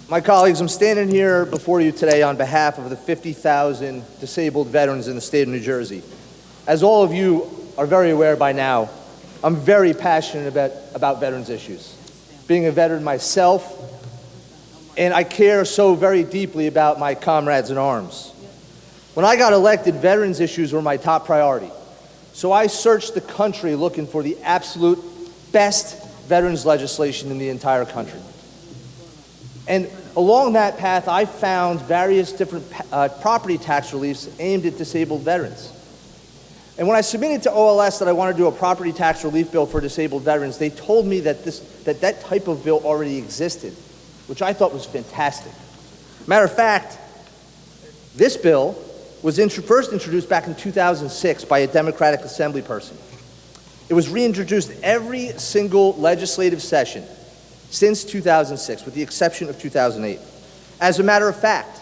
My colleagues, I'm standing here before you today on behalf of the 50,000 disabled veterans in the state of New Jersey. As all of you are very aware by now, I'm very passionate about veterans issues. Being a veteran myself, and I care so very deeply about my comrades in arms. When I got elected, veterans issues were my top priority. So I searched the country looking for the absolute best veterans legislation in the entire country. And along that path, I found various different property tax reliefs aimed at disabled veterans. And when I submitted to OLS that I wanted to do a property tax relief bill for disabled veterans, they told me that that type of bill already existed, which I thought was fantastic. Matter of fact, this bill was first introduced back in 2006 by a Democratic Assembly person. It was reintroduced every single legislative session since 2006, with the exception of 2008. As a matter of fact,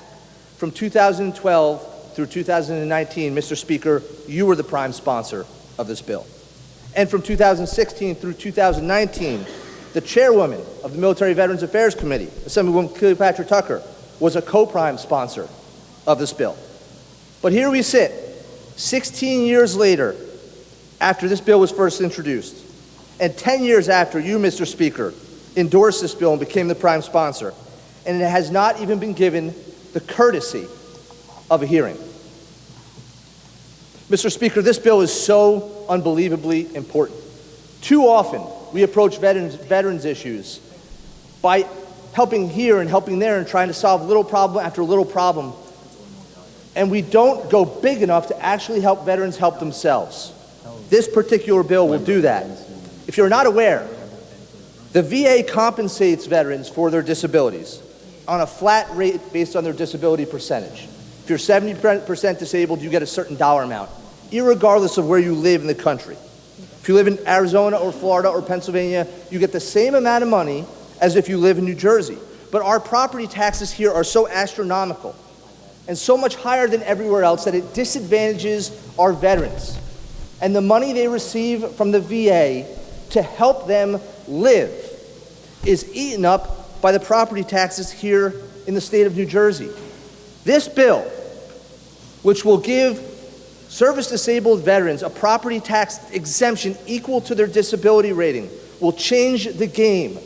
from 2012 through 2019, Mr. Speaker, you were the prime sponsor of this bill. And from 2016 through 2019, the chairwoman of the Military Veterans Affairs Committee, Assemblywoman Cleopatra Tucker, was a co-prime sponsor of this bill. But here we sit, 16 years later, after this bill was first introduced, and 10 years after you, Mr. Speaker, endorsed this bill and became the prime sponsor, and it has not even been given the courtesy of a hearing. Mr. Speaker, this bill is so unbelievably important. Too often, we approach veterans issues by helping here and helping there and trying to solve little problem after little problem, and we don't go big enough to actually help veterans help themselves. This particular bill will do that. If you're not aware, the VA compensates veterans for their disabilities on a flat rate based on their disability percentage. If you're 70% disabled, you get a certain dollar amount, irregardless of where you live in the country. If you live in Arizona or Florida or Pennsylvania, you get the same amount of money as if you live in New Jersey. But our property taxes here are so astronomical and so much higher than everywhere else that it disadvantages our veterans. And the money they receive from the VA to help them live is eaten up by the property taxes here in the state of New Jersey. This bill, which will give service-disabled veterans a property tax exemption equal to their disability rating, will change the game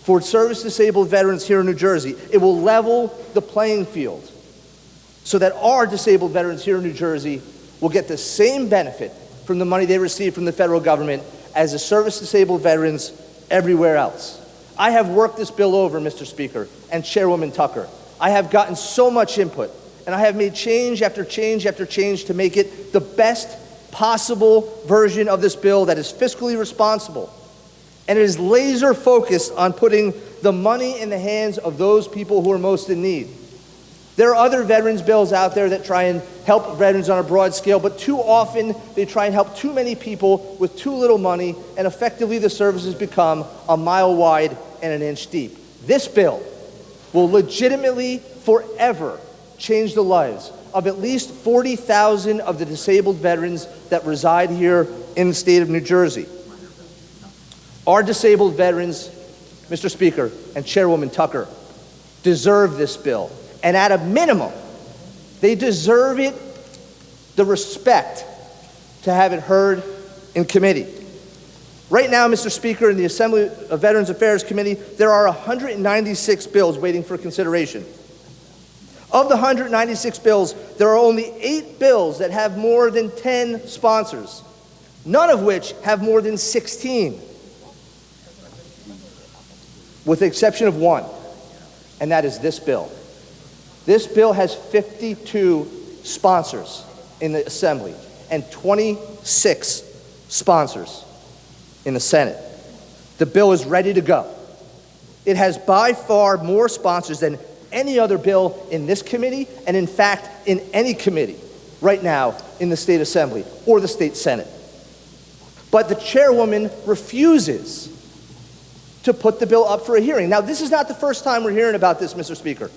for service-disabled veterans here in New Jersey. It will level the playing field so that our disabled veterans here in New Jersey will get the same benefit from the money they receive from the federal government as the service-disabled veterans everywhere else. I have worked this bill over, Mr. Speaker, and Chairwoman Tucker. I have gotten so much input, and I have made change after change after change to make it the best possible version of this bill that is fiscally responsible. And it is laser focused on putting the money in the hands of those people who are most in need. There are other veterans bills out there that try and help veterans on a broad scale, but too often they try and help too many people with too little money, and effectively the services become a mile wide and an inch deep. This bill will legitimately forever change the lives of at least 40,000 of the disabled veterans that reside here in the state of New Jersey. Our disabled veterans, Mr. Speaker and Chairwoman Tucker, deserve this bill. And at a minimum, they deserve it, the respect to have it heard in committee. Right now, Mr. Speaker, in the Assembly of Veterans Affairs Committee, there are 196 bills waiting for consideration. Of the 196 bills, there are only 8 bills that have more than 10 sponsors, none of which have more than 16, with the exception of one, and that is this bill. This bill has 52 sponsors in the Assembly and 26 sponsors in the Senate. The bill is ready to go. It has by far more sponsors than any other bill in this committee, and in fact, in any committee right now in the state Assembly or the state Senate. But the chairwoman refuses to put the bill up for a hearing. Now, this is not the first time we're hearing about this, Mr. Speaker.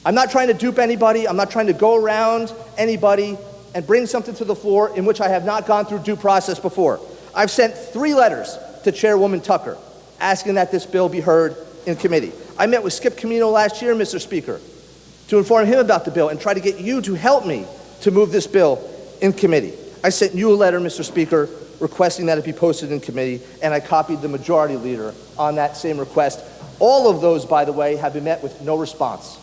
I'm not trying to dupe anybody. I'm not trying to go around anybody and bring something to the floor in which I have not gone through due process before. I've sent 3 letters to Chairwoman Tucker asking that this bill be heard in committee. I met with Skip Camino last year, Mr. Speaker, to inform him about the bill and try to get you to help me to move this bill in committee. I sent you a letter, Mr. Speaker, requesting that it be posted in committee, and I copied the majority leader on that same request. All of those, by the way, have been met with no response.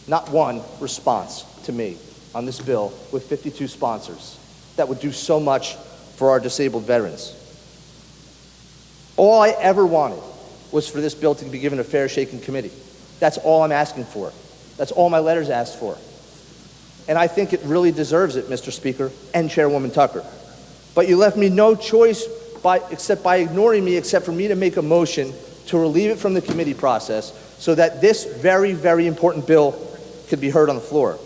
Not one response to me on this bill with 52 sponsors that would do so much for our disabled veterans. All I ever wanted was for this bill to be given a fair shake in committee. That's all I'm asking for. That's all my letters asked for. And I think it really deserves it, Mr. Speaker and Chairwoman Tucker. But you left me no choice except by ignoring me, except for me to make a motion to relieve it from the committee process so that this very, very important bill could be heard on the floor.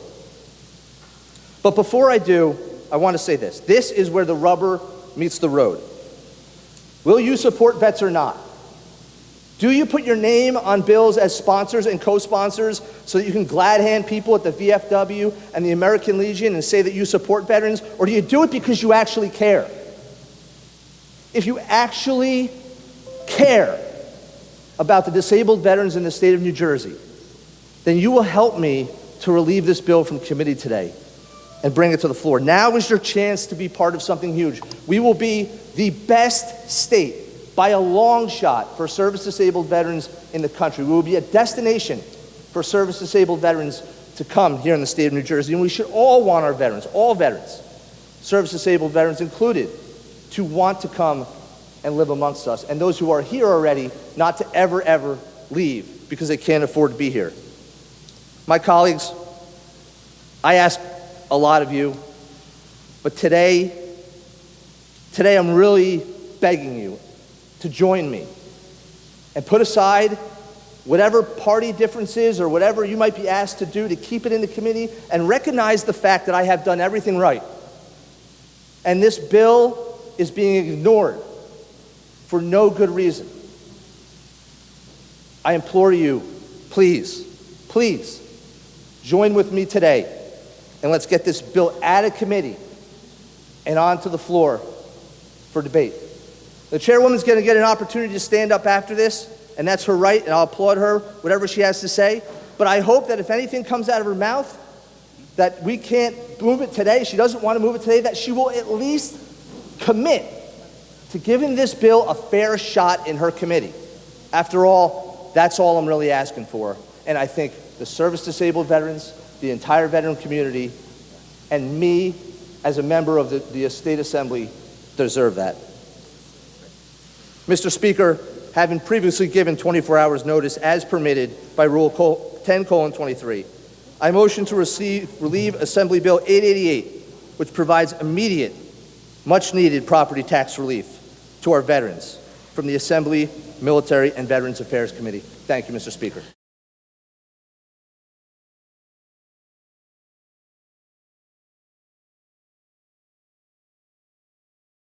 But before I do, I want to say this. This is where the rubber meets the road. Will you support vets or not? Do you put your name on bills as sponsors and co-sponsors so that you can glad hand people at the VFW and the American Legion and say that you support veterans? Or do you do it because you actually care? If you actually care about the disabled veterans in the state of New Jersey, then you will help me to relieve this bill from committee today and bring it to the floor. Now is your chance to be part of something huge. We will be the best state by a long shot for service-disabled veterans in the country. We will be a destination for service-disabled veterans to come here in the state of New Jersey, and we should all want our veterans, all veterans, service-disabled veterans included, to want to come and live amongst us, and those who are here already not to ever, ever leave because they can't afford to be here. My colleagues, I ask a lot of you, but today I'm really begging you to join me and put aside whatever party differences or whatever you might be asked to do to keep it in the committee and recognize the fact that I have done everything right. And this bill is being ignored for no good reason. I implore you, please, please, join with me today and let's get this bill out of committee and onto the floor for debate. The chairwoman's going to get an opportunity to stand up after this, and that's her right, and I'll applaud her, whatever she has to say. But I hope that if anything comes out of her mouth, that we can't move it today, she doesn't want to move it today, that she will at least commit to giving this bill a fair shot in her committee. After all, that's all I'm really asking for. And I think the service-disabled veterans, the entire veteran community, and me as a member of the State Assembly deserve that. Mr. Speaker, having previously given 24 hours notice as permitted by Rule 10:23, I motion to relieve Assembly Bill 888, which provides immediate, much-needed property tax relief to our veterans from the Assembly, Military, and Veterans Affairs Committee. Thank you, Mr. Speaker.